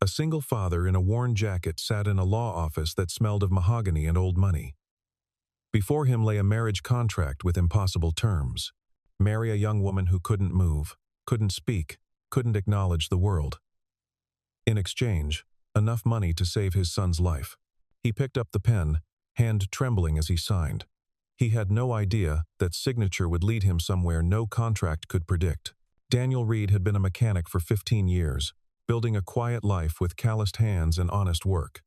A single father in a worn jacket sat in a law office that smelled of mahogany and old money. Before him lay a marriage contract with impossible terms. Marry a young woman who couldn't move, couldn't speak, couldn't acknowledge the world. In exchange, enough money to save his son's life. He picked up the pen, hand trembling as he signed. He had no idea that signature would lead him somewhere no contract could predict. Daniel Reed had been a mechanic for 15 years, building a quiet life with calloused hands and honest work.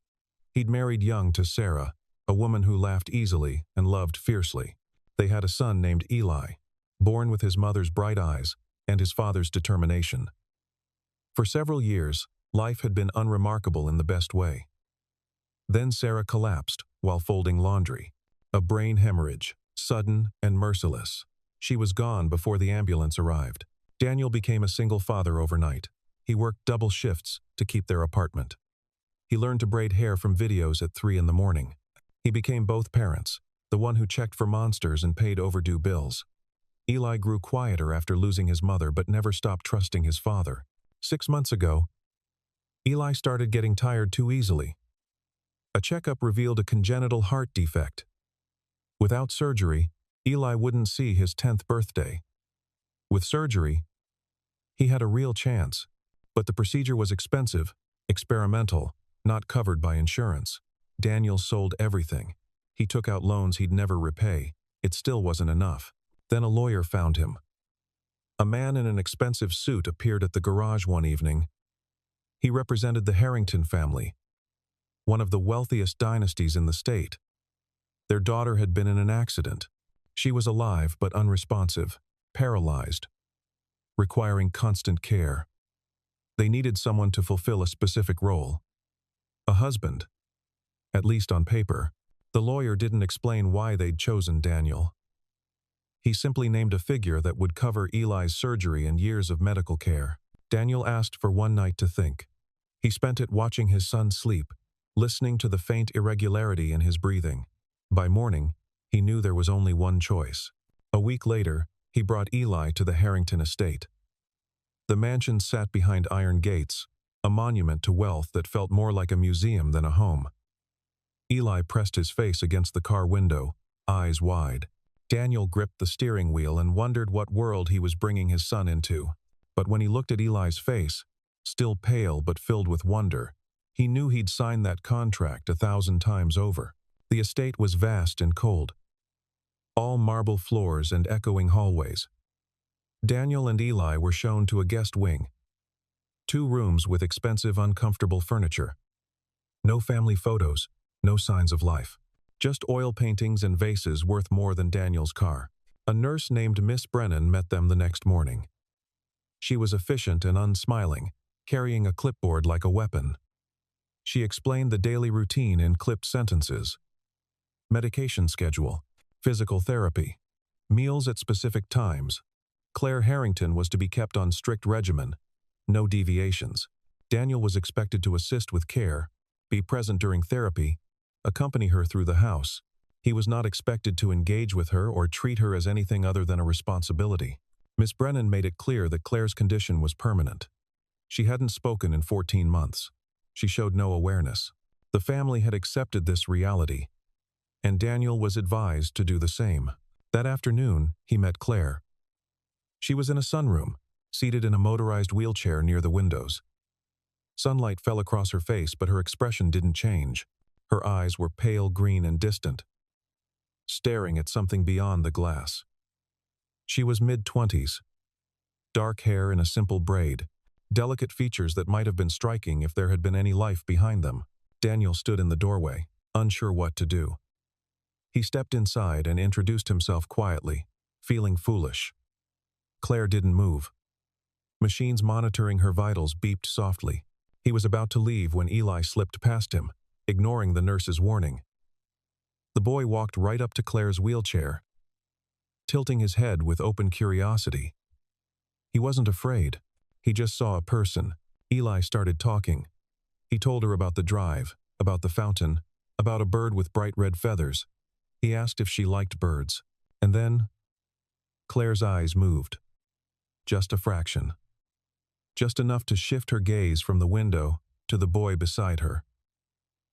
He'd married young to Sarah, a woman who laughed easily and loved fiercely. They had a son named Eli, born with his mother's bright eyes and his father's determination. For several years, life had been unremarkable in the best way. Then Sarah collapsed while folding laundry. A brain hemorrhage, sudden and merciless. She was gone before the ambulance arrived. Daniel became a single father overnight. He worked double shifts to keep their apartment. He learned to braid hair from videos at 3 in the morning. He became both parents, the one who checked for monsters and paid overdue bills. Eli grew quieter after losing his mother but never stopped trusting his father. 6 months ago, Eli started getting tired too easily. A checkup revealed a congenital heart defect. Without surgery, Eli wouldn't see his 10th birthday. With surgery, he had a real chance, but the procedure was expensive, experimental, not covered by insurance. Daniel sold everything. He took out loans he'd never repay. It still wasn't enough. Then a lawyer found him. A man in an expensive suit appeared at the garage one evening. He represented the Harrington family, one of the wealthiest dynasties in the state. Their daughter had been in an accident. She was alive but unresponsive, paralyzed, requiring constant care. They needed someone to fulfill a specific role. A husband, at least on paper. The lawyer didn't explain why they'd chosen Daniel. He simply named a figure that would cover Eli's surgery and years of medical care. Daniel asked for one night to think. He spent it watching his son sleep, listening to the faint irregularity in his breathing. By morning, he knew there was only one choice. A week later, he brought Eli to the Harrington estate. The mansion sat behind iron gates, a monument to wealth that felt more like a museum than a home. Eli pressed his face against the car window, eyes wide. Daniel gripped the steering wheel and wondered what world he was bringing his son into. But when he looked at Eli's face, still pale but filled with wonder, he knew he'd signed that contract 1,000 times over. The estate was vast and cold. All marble floors and echoing hallways. Daniel and Eli were shown to a guest wing. 2 rooms with expensive, uncomfortable furniture. No family photos, no signs of life. Just oil paintings and vases worth more than Daniel's car. A nurse named Miss Brennan met them the next morning. She was efficient and unsmiling, carrying a clipboard like a weapon. She explained the daily routine in clipped sentences. Medication schedule, physical therapy, meals at specific times. Claire Harrington was to be kept on strict regimen, no deviations. Daniel was expected to assist with care, be present during therapy, accompany her through the house. He was not expected to engage with her or treat her as anything other than a responsibility. Miss Brennan made it clear that Claire's condition was permanent. She hadn't spoken in 14 months. She showed no awareness. The family had accepted this reality, and Daniel was advised to do the same. That afternoon, he met Claire. She was in a sunroom, seated in a motorized wheelchair near the windows. Sunlight fell across her face, but her expression didn't change. Her eyes were pale green and distant, staring at something beyond the glass. She was mid-20s, dark hair in a simple braid, delicate features that might have been striking if there had been any life behind them. Daniel stood in the doorway, unsure what to do. He stepped inside and introduced himself quietly, feeling foolish. Claire didn't move. Machines monitoring her vitals beeped softly. He was about to leave when Eli slipped past him, ignoring the nurse's warning. The boy walked right up to Claire's wheelchair, tilting his head with open curiosity. He wasn't afraid. He just saw a person. Eli started talking. He told her about the drive, about the fountain, about a bird with bright red feathers. He asked if she liked birds. And then, Claire's eyes moved. Just a fraction. Just enough to shift her gaze from the window to the boy beside her.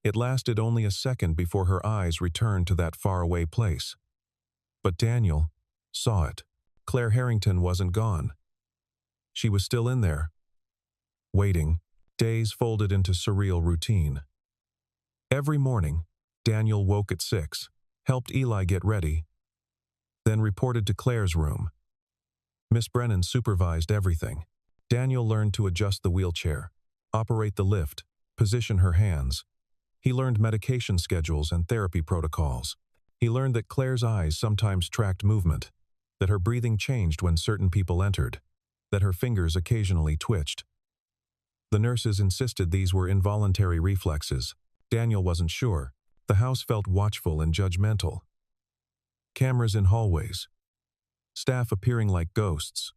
It lasted only a second before her eyes returned to that faraway place. But Daniel saw it. Claire Harrington wasn't gone. She was still in there, waiting, days folded into surreal routine. Every morning, Daniel woke at 6, helped Eli get ready, then reported to Claire's room. Miss Brennan supervised everything. Daniel learned to adjust the wheelchair, operate the lift, position her hands. He learned medication schedules and therapy protocols. He learned that Claire's eyes sometimes tracked movement, that her breathing changed when certain people entered, that her fingers occasionally twitched. The nurses insisted these were involuntary reflexes. Daniel wasn't sure. The house felt watchful and judgmental. Cameras in hallways. Staff appearing like ghosts.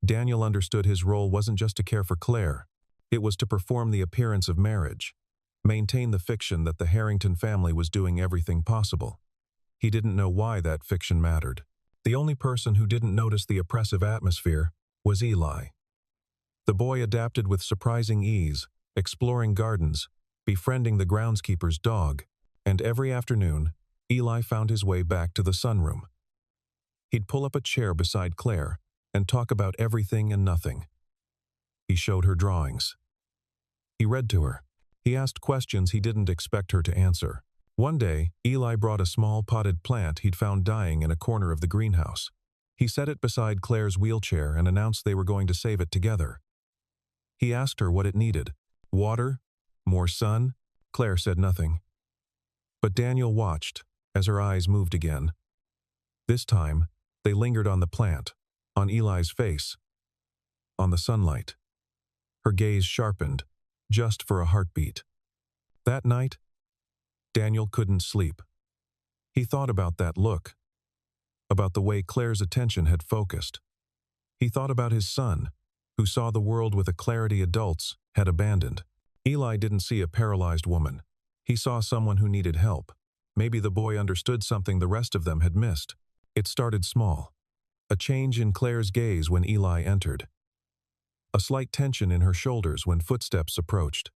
Daniel understood his role wasn't just to care for Claire. It was to perform the appearance of marriage, maintain the fiction that the Harrington family was doing everything possible. He didn't know why that fiction mattered. The only person who didn't notice the oppressive atmosphere was Eli. The boy adapted with surprising ease, exploring gardens, befriending the groundskeeper's dog, and every afternoon, Eli found his way back to the sunroom. He'd pull up a chair beside Claire and talk about everything and nothing. He showed her drawings. He read to her. He asked questions he didn't expect her to answer. One day, Eli brought a small potted plant he'd found dying in a corner of the greenhouse. He set it beside Claire's wheelchair and announced they were going to save it together. He asked her what it needed. Water? More sun? Claire said nothing. But Daniel watched as her eyes moved again. This time, they lingered on the plant, on Eli's face, on the sunlight. Her gaze sharpened, just for a heartbeat. That night, Daniel couldn't sleep. He thought about that look, about the way Claire's attention had focused. He thought about his son, who saw the world with a clarity adults had abandoned. Eli didn't see a paralyzed woman. He saw someone who needed help. Maybe the boy understood something the rest of them had missed. It started small. A change in Claire's gaze when Eli entered. A slight tension in her shoulders when footsteps approached.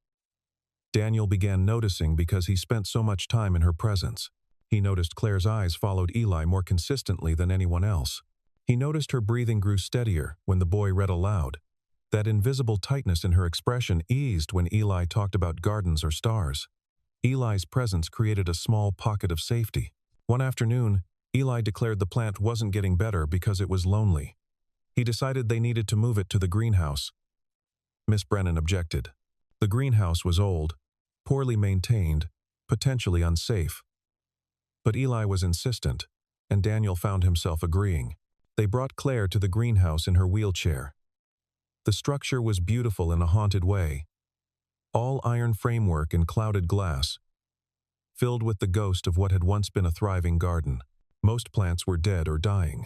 Daniel began noticing because he spent so much time in her presence. He noticed Claire's eyes followed Eli more consistently than anyone else. He noticed her breathing grew steadier when the boy read aloud. That invisible tightness in her expression eased when Eli talked about gardens or stars. Eli's presence created a small pocket of safety. One afternoon, Eli declared the plant wasn't getting better because it was lonely. He decided they needed to move it to the greenhouse. Miss Brennan objected. The greenhouse was old, poorly maintained, potentially unsafe. But Eli was insistent, and Daniel found himself agreeing. They brought Claire to the greenhouse in her wheelchair. The structure was beautiful in a haunted way. All iron framework and clouded glass, filled with the ghost of what had once been a thriving garden. Most plants were dead or dying.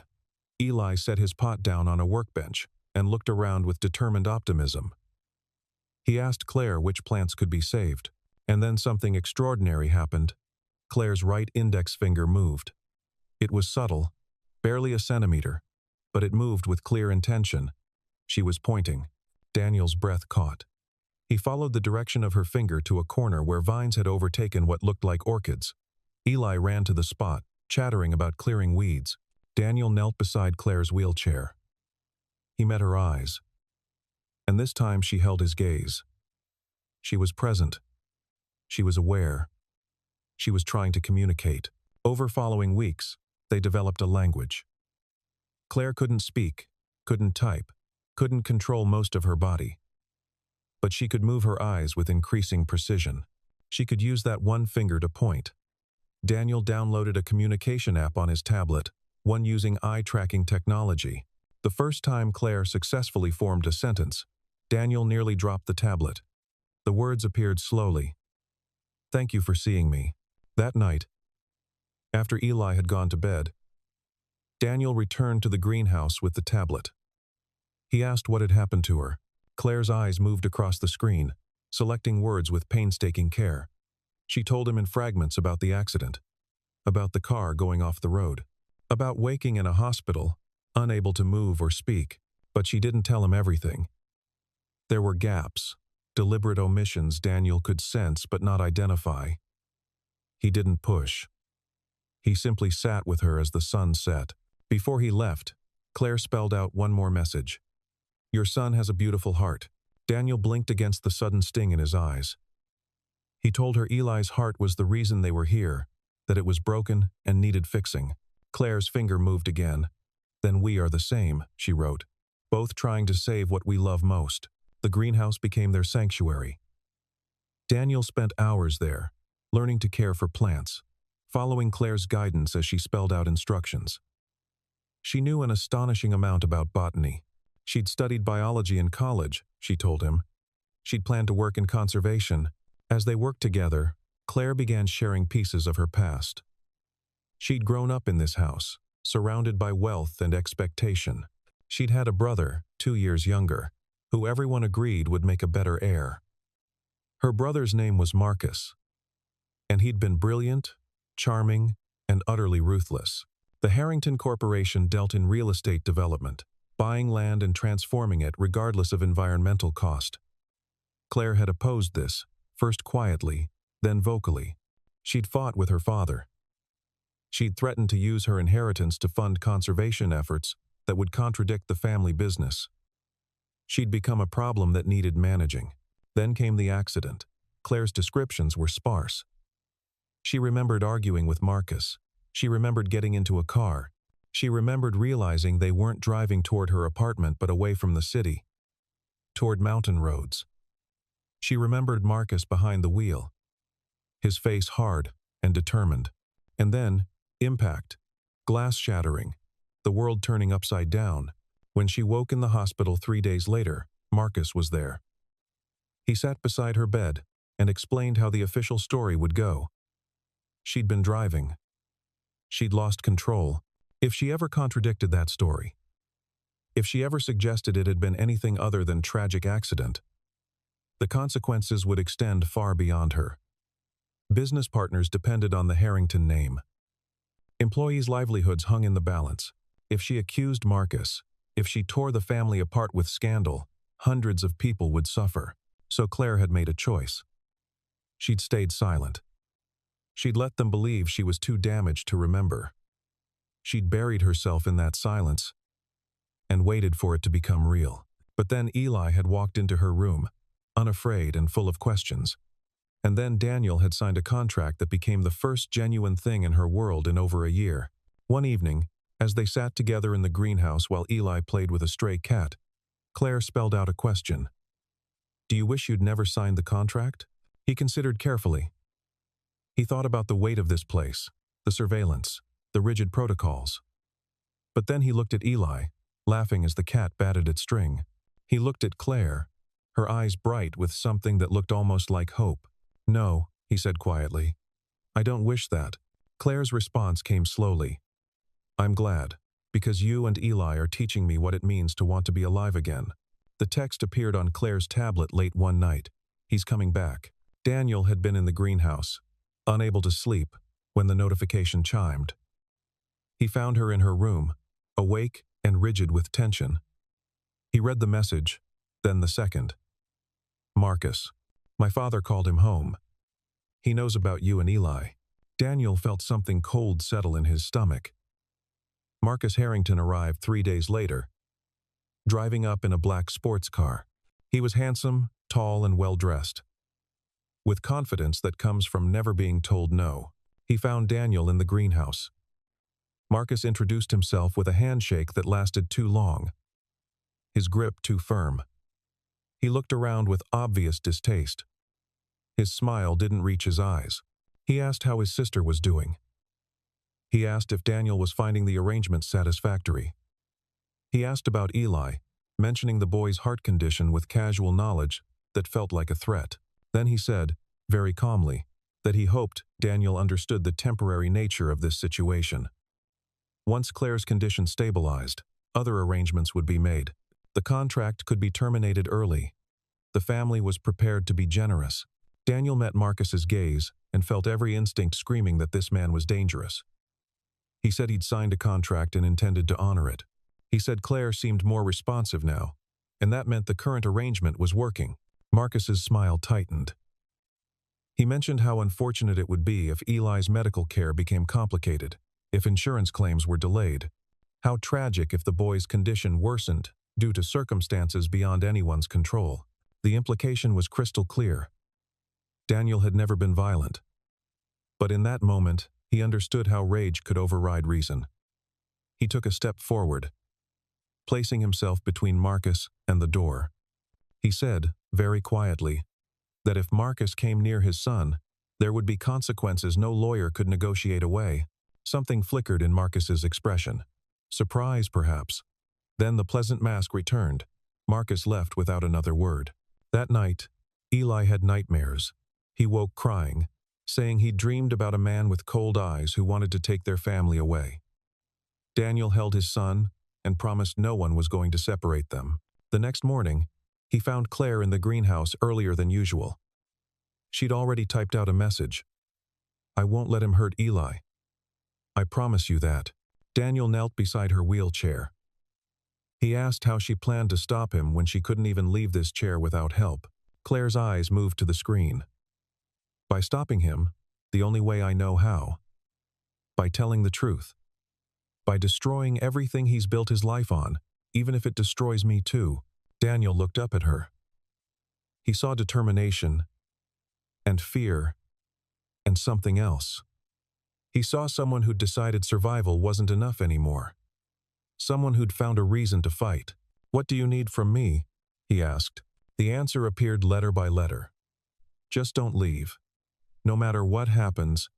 Eli set his pot down on a workbench and looked around with determined optimism. He asked Claire which plants could be saved, and then something extraordinary happened. Claire's right index finger moved. It was subtle, barely a centimeter, but it moved with clear intention. She was pointing. Daniel's breath caught. He followed the direction of her finger to a corner where vines had overtaken what looked like orchids. Eli ran to the spot, chattering about clearing weeds. Daniel knelt beside Claire's wheelchair. He met her eyes, and this time she held his gaze. She was present. She was aware. She was trying to communicate. Over following weeks, they developed a language. Claire couldn't speak, couldn't type, couldn't control most of her body. But she could move her eyes with increasing precision. She could use that one finger to point. Daniel downloaded a communication app on his tablet, one using eye-tracking technology. The first time Claire successfully formed a sentence, Daniel nearly dropped the tablet. The words appeared slowly. "Thank you for seeing me." That night, after Eli had gone to bed, Daniel returned to the greenhouse with the tablet. He asked what had happened to her. Claire's eyes moved across the screen, selecting words with painstaking care. She told him in fragments about the accident, about the car going off the road, about waking in a hospital, unable to move or speak, but she didn't tell him everything. There were gaps. deliberate omissions Daniel could sense but not identify. He didn't push. He simply sat with her as the sun set. Before he left, Claire spelled out one more message. "Your son has a beautiful heart." Daniel blinked against the sudden sting in his eyes. He told her Eli's heart was the reason they were here, that it was broken and needed fixing. Claire's finger moved again. "Then we are the same," she wrote, "both trying to save what we love most." The greenhouse became their sanctuary. Daniel spent hours there, learning to care for plants, following Claire's guidance as she spelled out instructions. She knew an astonishing amount about botany. She'd studied biology in college, she told him. She'd planned to work in conservation. As they worked together, Claire began sharing pieces of her past. She'd grown up in this house, surrounded by wealth and expectation. She'd had a brother, 2 years younger, who everyone agreed would make a better heir. Her brother's name was Marcus, and he'd been brilliant, charming, and utterly ruthless. The Harrington Corporation dealt in real estate development, buying land and transforming it regardless of environmental cost. Claire had opposed this, first quietly, then vocally. She'd fought with her father. She'd threatened to use her inheritance to fund conservation efforts that would contradict the family business. She'd become a problem that needed managing. Then came the accident. Claire's descriptions were sparse. She remembered arguing with Marcus. She remembered getting into a car. She remembered realizing they weren't driving toward her apartment but away from the city, toward mountain roads. She remembered Marcus behind the wheel, his face hard and determined. And then, impact, glass shattering, the world turning upside down. When she woke in the hospital 3 days later, Marcus was there. He sat beside her bed and explained how the official story would go. She'd been driving. She'd lost control. If she ever contradicted that story, if she ever suggested it had been anything other than tragic accident, the consequences would extend far beyond her. Business partners depended on the Harrington name. Employees' livelihoods hung in the balance. If she accused Marcus, if she tore the family apart with scandal, hundreds of people would suffer. So Claire had made a choice. She'd stayed silent. She'd let them believe she was too damaged to remember. She'd buried herself in that silence and waited for it to become real. But then Eli had walked into her room, unafraid and full of questions. And then Daniel had signed a contract that became the first genuine thing in her world in over a year. One evening, as they sat together in the greenhouse while Eli played with a stray cat, Claire spelled out a question. "Do you wish you'd never signed the contract?" He considered carefully. He thought about the weight of this place, the surveillance, the rigid protocols. But then he looked at Eli, laughing as the cat batted its string. He looked at Claire, her eyes bright with something that looked almost like hope. "No," he said quietly. "I don't wish that." Claire's response came slowly. "I'm glad, because you and Eli are teaching me what it means to want to be alive again." The text appeared on Claire's tablet late one night. "He's coming back." Daniel had been in the greenhouse, unable to sleep, when the notification chimed. He found her in her room, awake and rigid with tension. He read the message, then the second. "Marcus, my father called him home. He knows about you and Eli." Daniel felt something cold settle in his stomach. Marcus Harrington arrived 3 days later, driving up in a black sports car. He was handsome, tall, and well-dressed. With confidence that comes from never being told no, he found Daniel in the greenhouse. Marcus introduced himself with a handshake that lasted too long, his grip too firm. He looked around with obvious distaste. His smile didn't reach his eyes. He asked how his sister was doing. He asked if Daniel was finding the arrangement satisfactory. He asked about Eli, mentioning the boy's heart condition with casual knowledge that felt like a threat. Then he said, very calmly, that he hoped Daniel understood the temporary nature of this situation. Once Claire's condition stabilized, other arrangements would be made. The contract could be terminated early. The family was prepared to be generous. Daniel met Marcus's gaze and felt every instinct screaming that this man was dangerous. He said he'd signed a contract and intended to honor it. He said Claire seemed more responsive now, and that meant the current arrangement was working. Marcus's smile tightened. He mentioned how unfortunate it would be if Eli's medical care became complicated, if insurance claims were delayed. How tragic if the boy's condition worsened due to circumstances beyond anyone's control. The implication was crystal clear. Daniel had never been violent. But in that moment, he understood how rage could override reason. He took a step forward, placing himself between Marcus and the door. He said, very quietly, that if Marcus came near his son, there would be consequences no lawyer could negotiate away. Something flickered in Marcus's expression. Surprise, perhaps. Then the pleasant mask returned. Marcus left without another word. That night, Eli had nightmares. He woke crying, saying he'd dreamed about a man with cold eyes who wanted to take their family away. Daniel held his son and promised no one was going to separate them. The next morning, he found Claire in the greenhouse earlier than usual. She'd already typed out a message. "I won't let him hurt Eli. I promise you that." Daniel knelt beside her wheelchair. He asked how she planned to stop him when she couldn't even leave this chair without help. Claire's eyes moved to the screen. "By stopping him, the only way I know how. By telling the truth. By destroying everything he's built his life on, even if it destroys me too." Daniel looked up at her. He saw determination, and fear, and something else. He saw someone who'd decided survival wasn't enough anymore. Someone who'd found a reason to fight. "What do you need from me?" he asked. The answer appeared letter by letter. "Just don't leave. No matter what happens,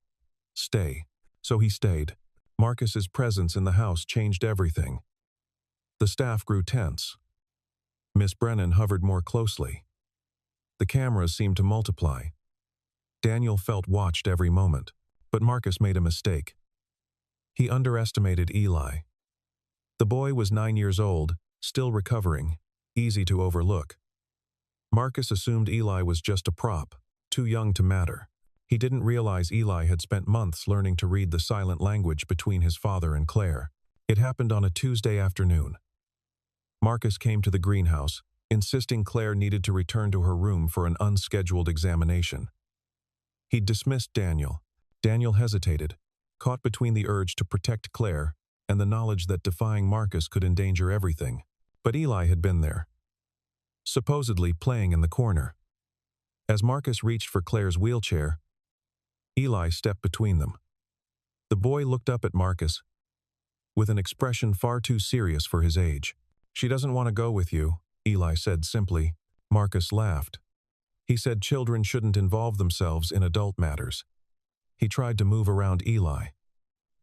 stay." So he stayed. Marcus's presence in the house changed everything. The staff grew tense. Miss Brennan hovered more closely. The cameras seemed to multiply. Daniel felt watched every moment, but Marcus made a mistake. He underestimated Eli. The boy was 9 years old, still recovering, easy to overlook. Marcus assumed Eli was just a prop, too young to matter. He didn't realize Eli had spent months learning to read the silent language between his father and Claire. It happened on a Tuesday afternoon. Marcus came to the greenhouse, insisting Claire needed to return to her room for an unscheduled examination. He'd dismissed Daniel. Daniel hesitated, caught between the urge to protect Claire and the knowledge that defying Marcus could endanger everything. But Eli had been there, supposedly playing in the corner. As Marcus reached for Claire's wheelchair, Eli stepped between them. The boy looked up at Marcus with an expression far too serious for his age. "She doesn't want to go with you," Eli said simply. Marcus laughed. He said children shouldn't involve themselves in adult matters. He tried to move around Eli.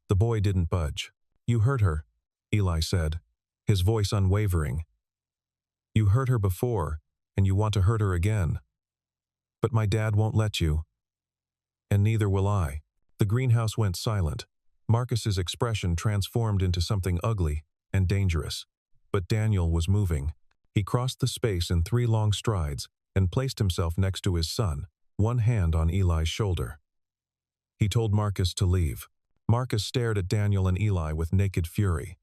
The boy didn't budge. "You hurt her," Eli said, his voice unwavering. "You hurt her before, and you want to hurt her again. But my dad won't let you. And neither will I." The greenhouse went silent. Marcus's expression transformed into something ugly and dangerous. But Daniel was moving. He crossed the space in 3 long strides and placed himself next to his son, one hand on Eli's shoulder. He told Marcus to leave. Marcus stared at Daniel and Eli with naked fury.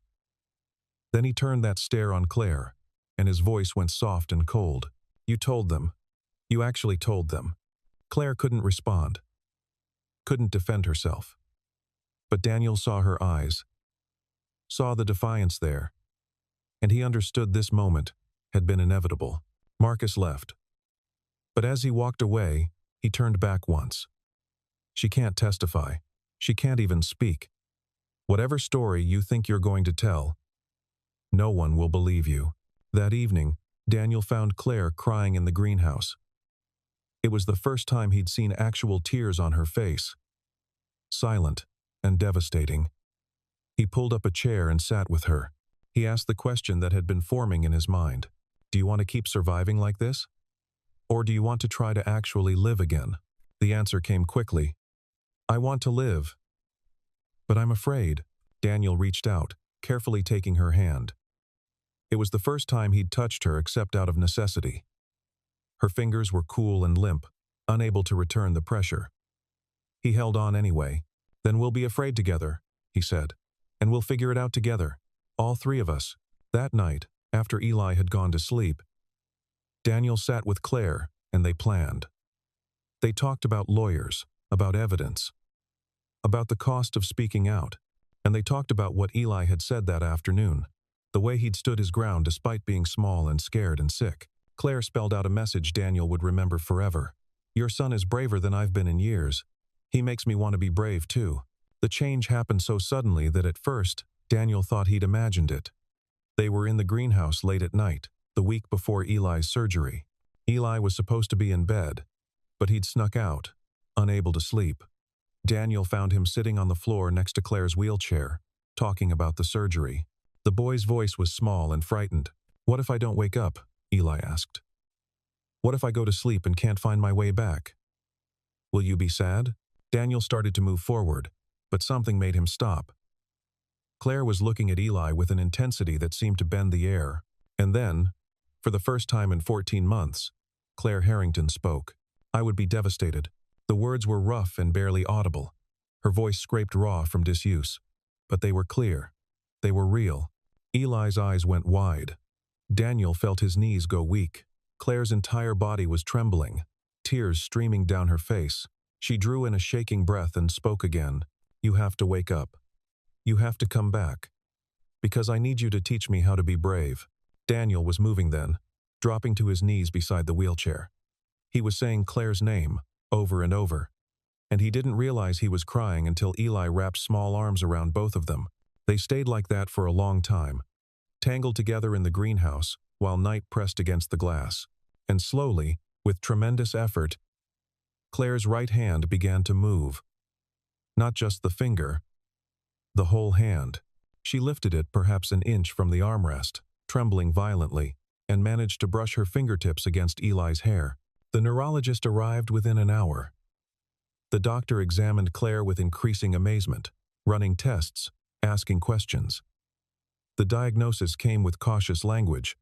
Then he turned that stare on Claire, and his voice went soft and cold. "You told them. You actually told them." Claire couldn't respond, couldn't defend herself. But Daniel saw her eyes, saw the defiance there, and he understood this moment had been inevitable. Marcus left. But as he walked away, he turned back once. "She can't testify. She can't even speak. Whatever story you think you're going to tell, no one will believe you." That evening, Daniel found Claire crying in the greenhouse. It was the first time he'd seen actual tears on her face. Silent and devastating. He pulled up a chair and sat with her. He asked the question that had been forming in his mind. "Do you want to keep surviving like this? Or do you want to try to actually live again?" The answer came quickly. "I want to live. But I'm afraid." Daniel reached out, carefully taking her hand. It was the first time he'd touched her except out of necessity. Her fingers were cool and limp, unable to return the pressure. He held on anyway. "Then we'll be afraid together," he said. "And we'll figure it out together. All 3 of us." That night, after Eli had gone to sleep, Daniel sat with Claire, and they planned. They talked about lawyers, about evidence, about the cost of speaking out, and they talked about what Eli had said that afternoon, the way he'd stood his ground despite being small and scared and sick. Claire spelled out a message Daniel would remember forever. "Your son is braver than I've been in years. He makes me want to be brave too." The change happened so suddenly that at first, Daniel thought he'd imagined it. They were in the greenhouse late at night, the week before Eli's surgery. Eli was supposed to be in bed, but he'd snuck out, unable to sleep. Daniel found him sitting on the floor next to Claire's wheelchair, talking about the surgery. The boy's voice was small and frightened. "What if I don't wake up?" Eli asked. "What if I go to sleep and can't find my way back? Will you be sad?" Daniel started to move forward, but something made him stop. Claire was looking at Eli with an intensity that seemed to bend the air. And then, for the first time in 14 months, Claire Harrington spoke. "I would be devastated." The words were rough and barely audible. Her voice scraped raw from disuse. But they were clear. They were real. Eli's eyes went wide. Daniel felt his knees go weak. Claire's entire body was trembling, tears streaming down her face. She drew in a shaking breath and spoke again. "You have to wake up. You have to come back. Because I need you to teach me how to be brave." Daniel was moving then, dropping to his knees beside the wheelchair. He was saying Claire's name, over and over. And he didn't realize he was crying until Eli wrapped small arms around both of them. They stayed like that for a long time, tangled together in the greenhouse while night pressed against the glass. And slowly, with tremendous effort, Claire's right hand began to move. Not just the finger, the whole hand. She lifted it perhaps an inch from the armrest, trembling violently, and managed to brush her fingertips against Eli's hair. The neurologist arrived within an hour. The doctor examined Claire with increasing amazement, running tests, asking questions. The diagnosis came with cautious language,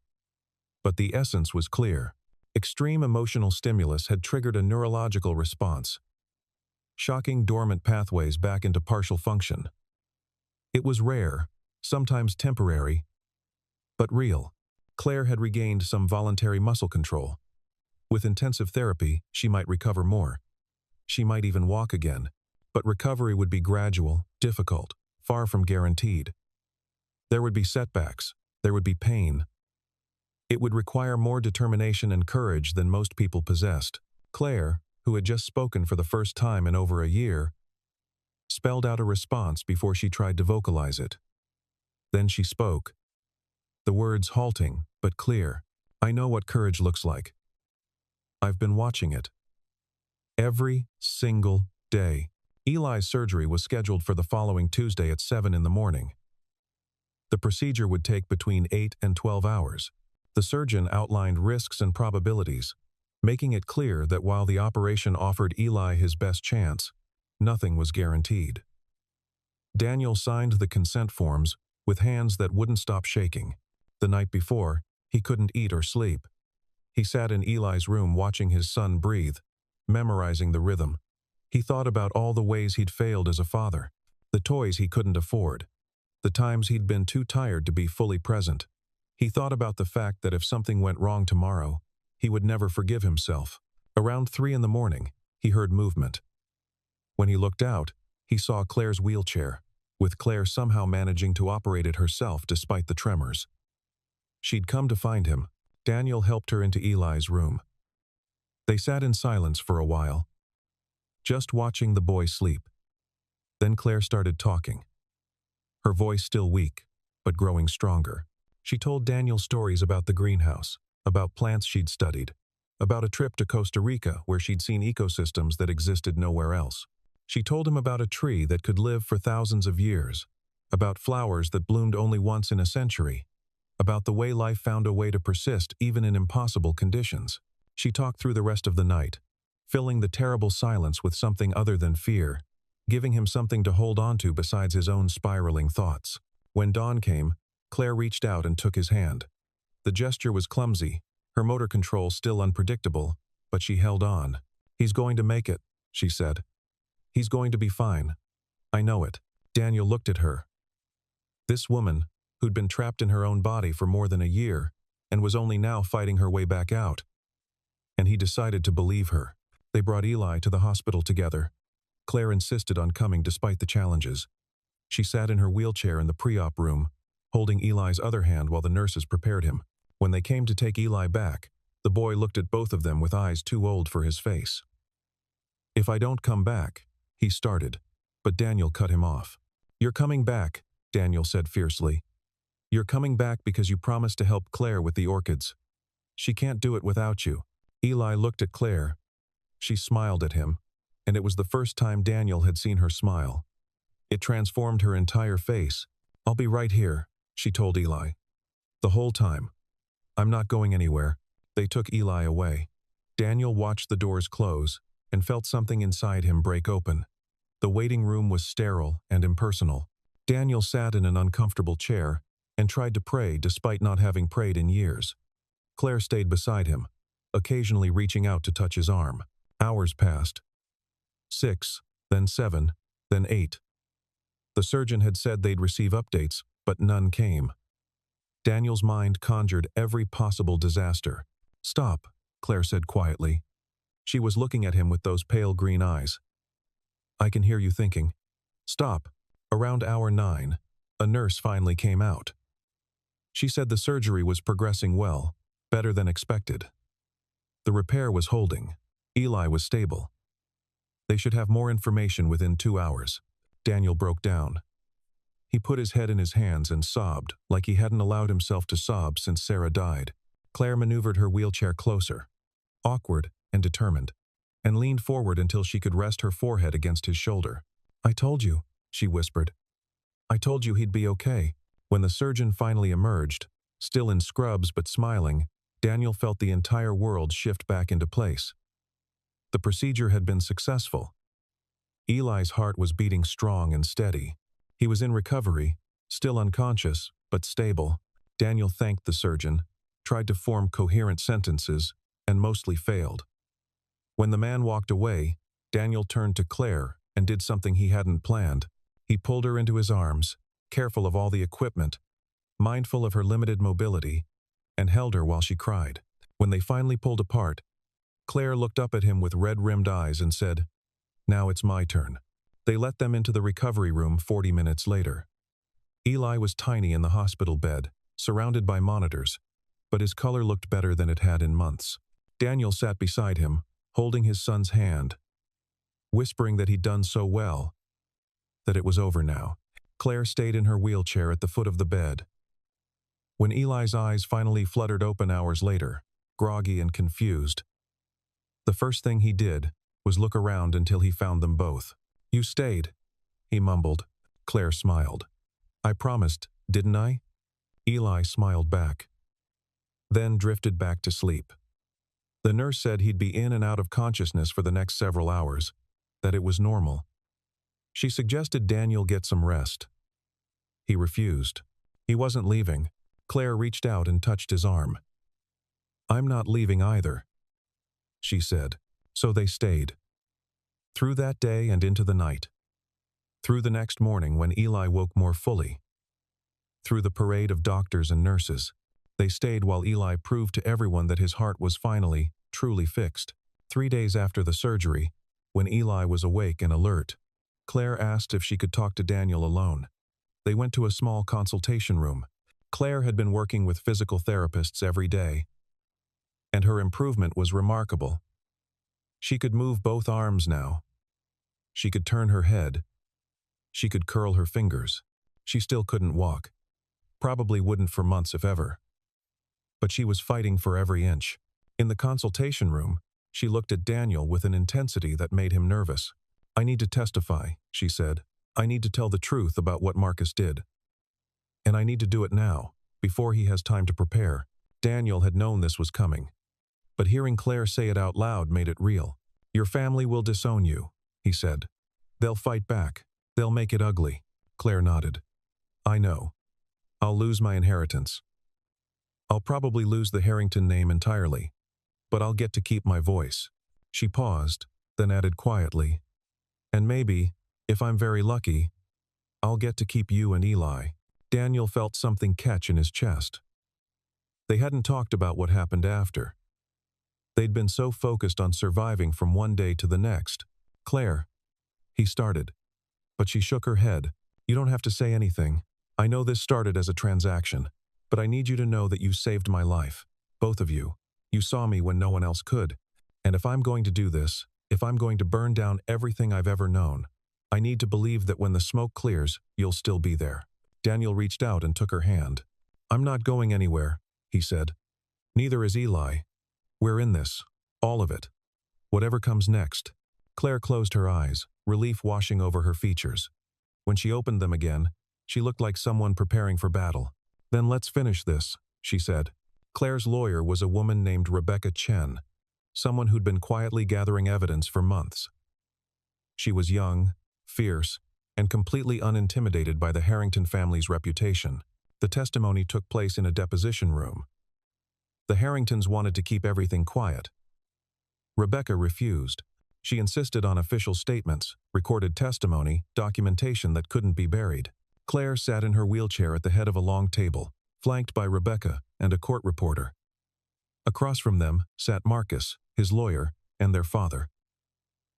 but the essence was clear. Extreme emotional stimulus had triggered a neurological response, shocking dormant pathways back into partial function. It was rare, sometimes temporary, but real. Claire had regained some voluntary muscle control. With intensive therapy, she might recover more. She might even walk again, but recovery would be gradual, difficult, far from guaranteed. There would be setbacks, there would be pain. It would require more determination and courage than most people possessed. Claire, who had just spoken for the first time in over a year, spelled out a response before she tried to vocalize it. Then she spoke, the words halting but clear. "I know what courage looks like. I've been watching it. Every single day." Eli's surgery was scheduled for the following Tuesday at 7 in the morning. The procedure would take between 8 and 12 hours. The surgeon outlined risks and probabilities, making it clear that while the operation offered Eli his best chance, nothing was guaranteed. Daniel signed the consent forms with hands that wouldn't stop shaking. The night before, he couldn't eat or sleep. He sat in Eli's room watching his son breathe, memorizing the rhythm. He thought about all the ways he'd failed as a father, the toys he couldn't afford, the times he'd been too tired to be fully present. He thought about the fact that if something went wrong tomorrow, he would never forgive himself. Around 3 in the morning, he heard movement. When he looked out, he saw Claire's wheelchair, with Claire somehow managing to operate it herself despite the tremors. She'd come to find him. Daniel helped her into Eli's room. They sat in silence for a while, just watching the boy sleep. Then Claire started talking, her voice still weak, but growing stronger. She told Daniel stories about the greenhouse, about plants she'd studied, about a trip to Costa Rica where she'd seen ecosystems that existed nowhere else. She told him about a tree that could live for thousands of years, about flowers that bloomed only once in a century, about the way life found a way to persist even in impossible conditions. She talked through the rest of the night, filling the terrible silence with something other than fear, giving him something to hold on to besides his own spiraling thoughts. When dawn came, Claire reached out and took his hand. The gesture was clumsy, her motor control still unpredictable, but she held on. "He's going to make it," she said. "He's going to be fine. I know it." Daniel looked at her. This woman, who'd been trapped in her own body for more than a year, and was only now fighting her way back out. and he decided to believe her. They brought Eli to the hospital together. Claire insisted on coming despite the challenges. She sat in her wheelchair in the pre-op room, holding Eli's other hand while the nurses prepared him. When they came to take Eli back, the boy looked at both of them with eyes too old for his face. "If I don't come back," he started, but Daniel cut him off. "You're coming back," Daniel said fiercely. "You're coming back because you promised to help Claire with the orchids. She can't do it without you." Eli looked at Claire. She smiled at him, and it was the first time Daniel had seen her smile. It transformed her entire face. "I'll be right here," she told Eli. "The whole time. I'm not going anywhere." They took Eli away. Daniel watched the doors close and felt something inside him break open. The waiting room was sterile and impersonal. Daniel sat in an uncomfortable chair and tried to pray despite not having prayed in years. Claire stayed beside him, occasionally reaching out to touch his arm. Hours passed. 6, then 7, then 8. The surgeon had said they'd receive updates, but none came. Daniel's mind conjured every possible disaster. "Stop," Claire said quietly. She was looking at him with those pale green eyes. "I can hear you thinking. Stop." Around hour 9, a nurse finally came out. She said the surgery was progressing well, better than expected. The repair was holding. Eli was stable. They should have more information within 2 hours. Daniel broke down. He put his head in his hands and sobbed, like he hadn't allowed himself to sob since Sarah died. Claire maneuvered her wheelchair closer, awkward and determined, and leaned forward until she could rest her forehead against his shoulder. "I told you," she whispered. "I told you he'd be okay." When the surgeon finally emerged, still in scrubs but smiling, Daniel felt the entire world shift back into place. The procedure had been successful. Eli's heart was beating strong and steady. He was in recovery, still unconscious, but stable. Daniel thanked the surgeon, tried to form coherent sentences, and mostly failed. When the man walked away, Daniel turned to Claire and did something he hadn't planned. He pulled her into his arms, careful of all the equipment, mindful of her limited mobility, and held her while she cried. When they finally pulled apart, Claire looked up at him with red-rimmed eyes and said, "Now it's my turn." They let them into the recovery room 40 minutes later. Eli was tiny in the hospital bed, surrounded by monitors, but his color looked better than it had in months. Daniel sat beside him, holding his son's hand, whispering that he'd done so well, that it was over now. Claire stayed in her wheelchair at the foot of the bed. When Eli's eyes finally fluttered open hours later, groggy and confused, the first thing he did was look around until he found them both. "You stayed," he mumbled. Claire smiled. "I promised, didn't I?" Eli smiled back, then drifted back to sleep. The nurse said he'd be in and out of consciousness for the next several hours, that it was normal. She suggested Daniel get some rest. He refused. He wasn't leaving. Claire reached out and touched his arm. "I'm not leaving either," she said. So they stayed. Through that day and into the night. Through the next morning when Eli woke more fully. Through the parade of doctors and nurses. They stayed while Eli proved to everyone that his heart was finally, truly fixed. 3 days after the surgery, when Eli was awake and alert, Claire asked if she could talk to Daniel alone. They went to a small consultation room. Claire had been working with physical therapists every day, and her improvement was remarkable. She could move both arms now. She could turn her head. She could curl her fingers. She still couldn't walk. Probably wouldn't for months if ever. But she was fighting for every inch. In the consultation room, she looked at Daniel with an intensity that made him nervous. "I need to testify," she said. "I need to tell the truth about what Marcus did. And I need to do it now, before he has time to prepare." Daniel had known this was coming. But hearing Claire say it out loud made it real. "Your family will disown you," he said. "They'll fight back. They'll make it ugly." Claire nodded. "I know. I'll lose my inheritance. I'll probably lose the Harrington name entirely, but I'll get to keep my voice." She paused, then added quietly, "And maybe, if I'm very lucky, I'll get to keep you and Eli." Daniel felt something catch in his chest. They hadn't talked about what happened after. They'd been so focused on surviving from one day to the next. "Claire," he started. But she shook her head. "You don't have to say anything. I know this started as a transaction, but I need you to know that you saved my life. Both of you. You saw me when no one else could. And if I'm going to do this, if I'm going to burn down everything I've ever known, I need to believe that when the smoke clears, you'll still be there." Daniel reached out and took her hand. "I'm not going anywhere," he said. "Neither is Eli. We're in this. All of it. Whatever comes next." Claire closed her eyes, relief washing over her features. When she opened them again, she looked like someone preparing for battle. "Then let's finish this," she said. Claire's lawyer was a woman named Rebecca Chen, someone who'd been quietly gathering evidence for months. She was young, fierce, and completely unintimidated by the Harrington family's reputation. The testimony took place in a deposition room. The Harringtons wanted to keep everything quiet. Rebecca refused. She insisted on official statements, recorded testimony, documentation that couldn't be buried. Claire sat in her wheelchair at the head of a long table, flanked by Rebecca and a court reporter. Across from them sat Marcus, his lawyer, and their father.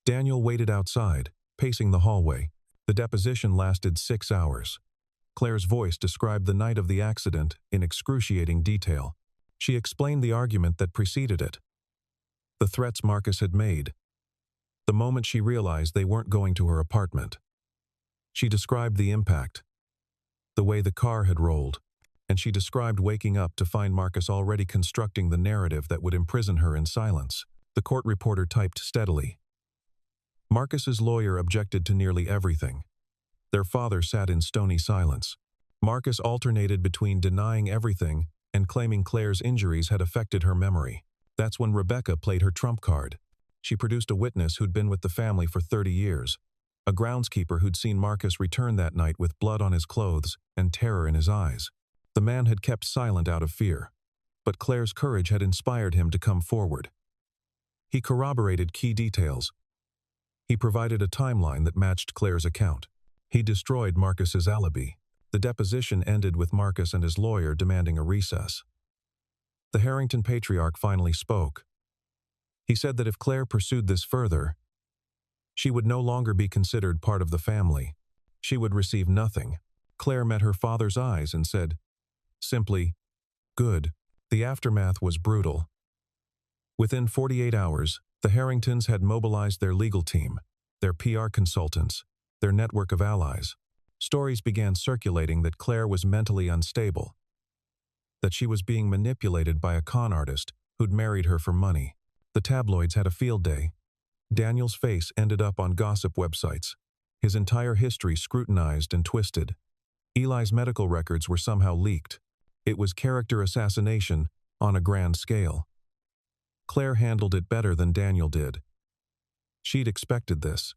Daniel waited outside, pacing the hallway. The deposition lasted 6 hours. Claire's voice described the night of the accident in excruciating detail. She explained the argument that preceded it, the threats Marcus had made, the moment she realized they weren't going to her apartment. She described the impact, the way the car had rolled, and she described waking up to find Marcus already constructing the narrative that would imprison her in silence. The court reporter typed steadily. Marcus's lawyer objected to nearly everything. Their father sat in stony silence. Marcus alternated between denying everything and claiming Claire's injuries had affected her memory. That's when Rebecca played her trump card. She produced a witness who'd been with the family for 30 years, a groundskeeper who'd seen Marcus return that night with blood on his clothes and terror in his eyes. The man had kept silent out of fear, but Claire's courage had inspired him to come forward. He corroborated key details. He provided a timeline that matched Claire's account. He destroyed Marcus's alibi. The deposition ended with Marcus and his lawyer demanding a recess. The Harrington patriarch finally spoke. He said that if Claire pursued this further, she would no longer be considered part of the family. She would receive nothing. Claire met her father's eyes and said, simply, "Good." The aftermath was brutal. Within 48 hours, the Harringtons had mobilized their legal team, their PR consultants, their network of allies. Stories began circulating that Claire was mentally unstable, that she was being manipulated by a con artist who'd married her for money. The tabloids had a field day. Daniel's face ended up on gossip websites, his entire history scrutinized and twisted. Eli's medical records were somehow leaked. It was character assassination on a grand scale. Claire handled it better than Daniel did. She'd expected this.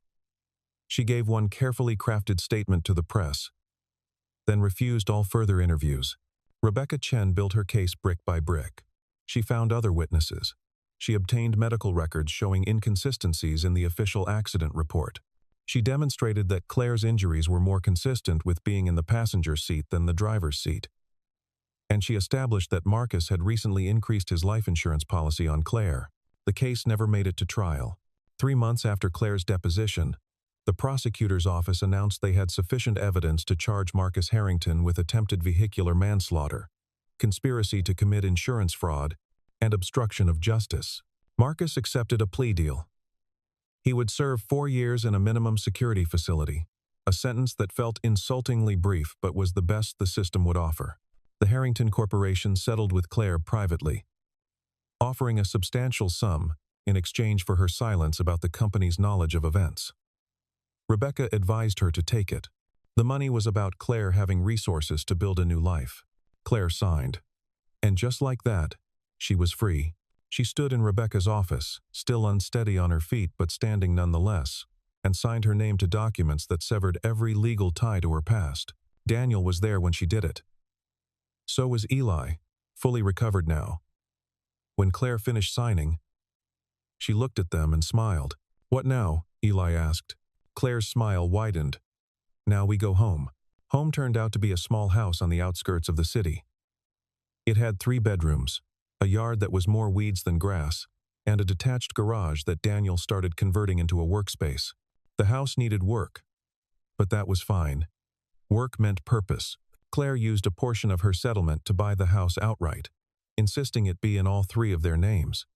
She gave one carefully crafted statement to the press, then refused all further interviews. Rebecca Chen built her case brick by brick. She found other witnesses. She obtained medical records showing inconsistencies in the official accident report. She demonstrated that Claire's injuries were more consistent with being in the passenger seat than the driver's seat. And she established that Marcus had recently increased his life insurance policy on Claire. The case never made it to trial. 3 months after Claire's deposition, the prosecutor's office announced they had sufficient evidence to charge Marcus Harrington with attempted vehicular manslaughter, conspiracy to commit insurance fraud, and obstruction of justice. Marcus accepted a plea deal. He would serve 4 years in a minimum security facility, a sentence that felt insultingly brief but was the best the system would offer. The Harrington Corporation settled with Claire privately, offering a substantial sum in exchange for her silence about the company's knowledge of events. Rebecca advised her to take it. The money was about Claire having resources to build a new life. Claire signed. And just like that, she was free. She stood in Rebecca's office, still unsteady on her feet but standing nonetheless, and signed her name to documents that severed every legal tie to her past. Daniel was there when she did it. So was Eli, fully recovered now. When Claire finished signing, she looked at them and smiled. "What now?" Eli asked. Claire's smile widened. "Now we go home." Home turned out to be a small house on the outskirts of the city. It had 3 bedrooms, a yard that was more weeds than grass, and a detached garage that Daniel started converting into a workspace. The house needed work, but that was fine. Work meant purpose. Claire used a portion of her settlement to buy the house outright, insisting it be in all three of their names.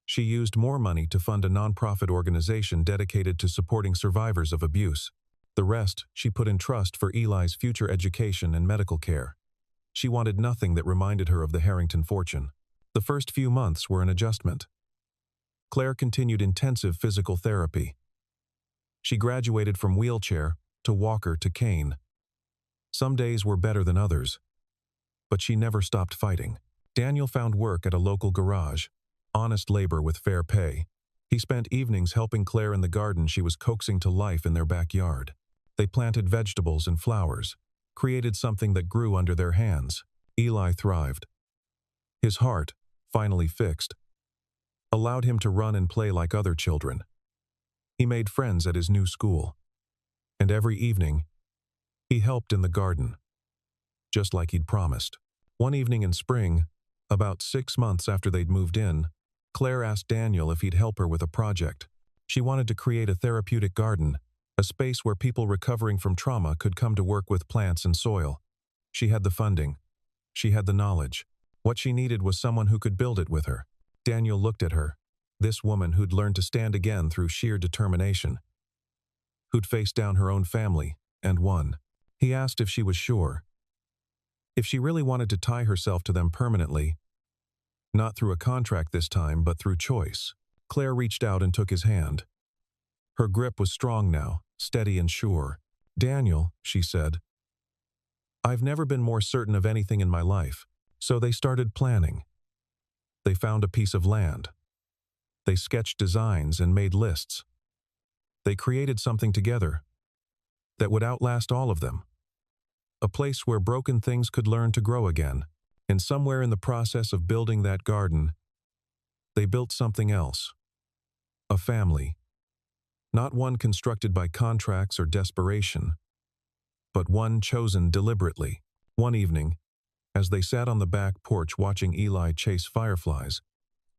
She used more money to fund a nonprofit organization dedicated to supporting survivors of abuse. The rest she put in trust for Eli's future education and medical care. She wanted nothing that reminded her of the Harrington fortune. The first few months were an adjustment. Claire continued intensive physical therapy. She graduated from wheelchair to walker to cane. Some days were better than others, but she never stopped fighting. Daniel found work at a local garage, honest labor with fair pay. He spent evenings helping Claire in the garden she was coaxing to life in their backyard. They planted vegetables and flowers, created something that grew under their hands. Eli thrived. His heart, finally fixed, allowed him to run and play like other children. He made friends at his new school, and every evening, he helped in the garden, just like he'd promised. One evening in spring, about 6 months after they'd moved in, Claire asked Daniel if he'd help her with a project. She wanted to create a therapeutic garden, a space where people recovering from trauma could come to work with plants and soil. She had the funding. She had the knowledge. What she needed was someone who could build it with her. Daniel looked at her, this woman who'd learned to stand again through sheer determination, who'd faced down her own family and won. He asked if she was sure, if she really wanted to tie herself to them permanently, not through a contract this time, but through choice. Claire reached out and took his hand. Her grip was strong now, steady and sure. "Daniel," she said, "I've never been more certain of anything in my life." So they started planning. They found a piece of land. They sketched designs and made lists. They created something together that would outlast all of them. A place where broken things could learn to grow again. And somewhere in the process of building that garden, they built something else. A family. Not one constructed by contracts or desperation, but one chosen deliberately. One evening, as they sat on the back porch watching Eli chase fireflies,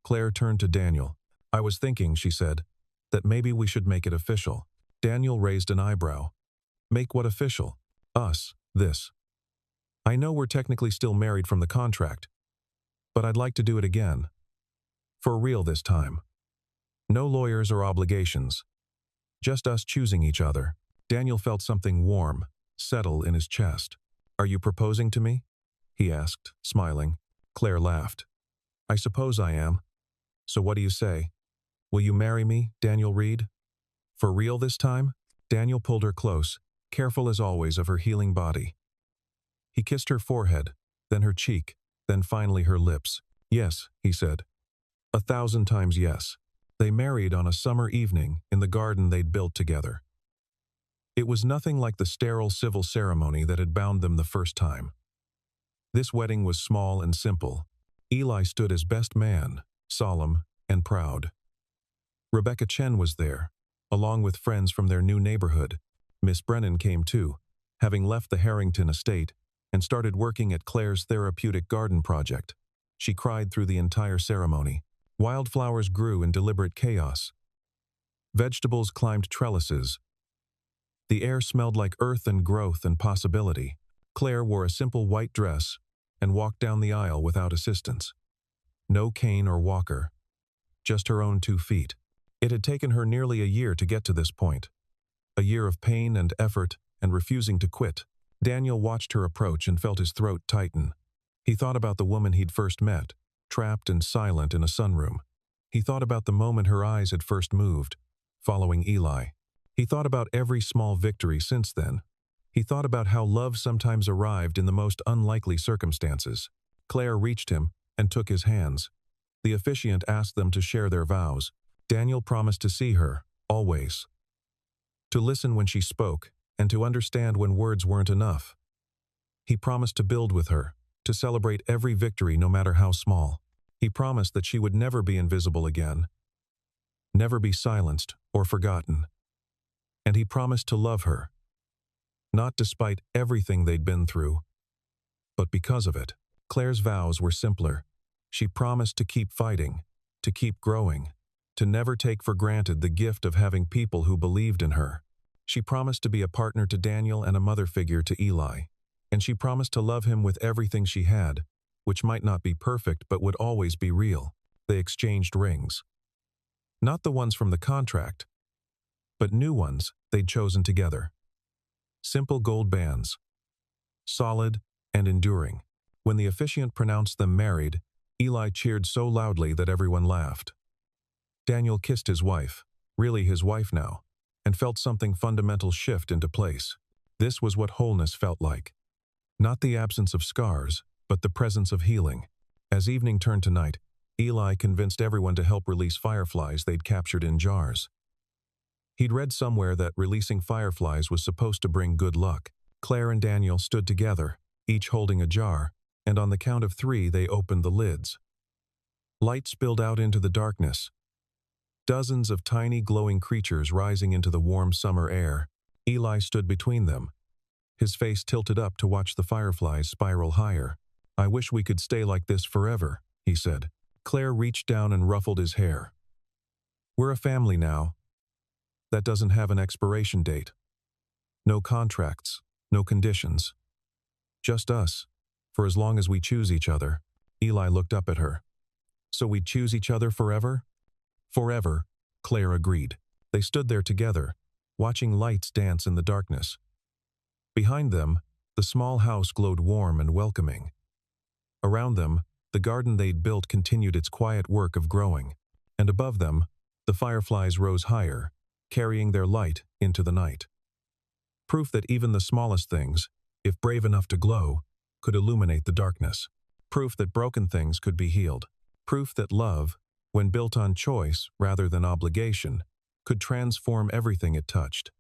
Claire turned to Daniel. "I was thinking," she said, "that maybe we should make it official." Daniel raised an eyebrow. "Make what official?" "Us, this. I know we're technically still married from the contract, but I'd like to do it again. For real this time. No lawyers or obligations. Just us choosing each other." Daniel felt something warm settle in his chest. "Are you proposing to me?" he asked, smiling. Claire laughed. "I suppose I am. So what do you say? Will you marry me, Daniel Reed? For real this time?" Daniel pulled her close, careful as always of her healing body. He kissed her forehead, then her cheek, then finally her lips. "Yes," he said. 1,000 times yes. They married on a summer evening in the garden they'd built together. It was nothing like the sterile civil ceremony that had bound them the first time. This wedding was small and simple. Eli stood as best man, solemn and proud. Rebecca Chen was there, along with friends from their new neighborhood. Miss Brennan came too, having left the Harrington estate and started working at Claire's therapeutic garden project. She cried through the entire ceremony. Wildflowers grew in deliberate chaos. Vegetables climbed trellises. The air smelled like earth and growth and possibility. Claire wore a simple white dress and walked down the aisle without assistance. No cane or walker, just her own 2 feet. It had taken her nearly a year to get to this point. A year of pain and effort and refusing to quit. Daniel watched her approach and felt his throat tighten. He thought about the woman he'd first met, trapped and silent in a sunroom. He thought about the moment her eyes had first moved, following Eli. He thought about every small victory since then. He thought about how love sometimes arrived in the most unlikely circumstances. Claire reached him and took his hands. The officiant asked them to share their vows. Daniel promised to see her, always. To listen when she spoke, and to understand when words weren't enough. He promised to build with her, to celebrate every victory no matter how small. He promised that she would never be invisible again, never be silenced or forgotten. And he promised to love her, not despite everything they'd been through, but because of it. Claire's vows were simpler. She promised to keep fighting, to keep growing, to never take for granted the gift of having people who believed in her. She promised to be a partner to Daniel and a mother figure to Eli, and she promised to love him with everything she had, which might not be perfect but would always be real. They exchanged rings. Not the ones from the contract, but new ones they'd chosen together. Simple gold bands. Solid and enduring. When the officiant pronounced them married, Eli cheered so loudly that everyone laughed. Daniel kissed his wife, really his wife now, and felt something fundamental shift into place. This was what wholeness felt like. Not the absence of scars, but the presence of healing. As evening turned to night, Eli convinced everyone to help release fireflies they'd captured in jars. He'd read somewhere that releasing fireflies was supposed to bring good luck. Claire and Daniel stood together, each holding a jar, and on the count of 3 they opened the lids. Light spilled out into the darkness. Dozens of tiny glowing creatures rising into the warm summer air. Eli stood between them, his face tilted up to watch the fireflies spiral higher. "I wish we could stay like this forever," he said. Claire reached down and ruffled his hair. "We're a family now. That doesn't have an expiration date. No contracts, no conditions. Just us, for as long as we choose each other." Eli looked up at her. "So we'd choose each other forever?" "Forever," Claire agreed. They stood there together, watching lights dance in the darkness. Behind them, the small house glowed warm and welcoming. Around them, the garden they'd built continued its quiet work of growing, and above them, the fireflies rose higher, carrying their light into the night. Proof that even the smallest things, if brave enough to glow, could illuminate the darkness. Proof that broken things could be healed. Proof that love, when built on choice rather than obligation, could transform everything it touched.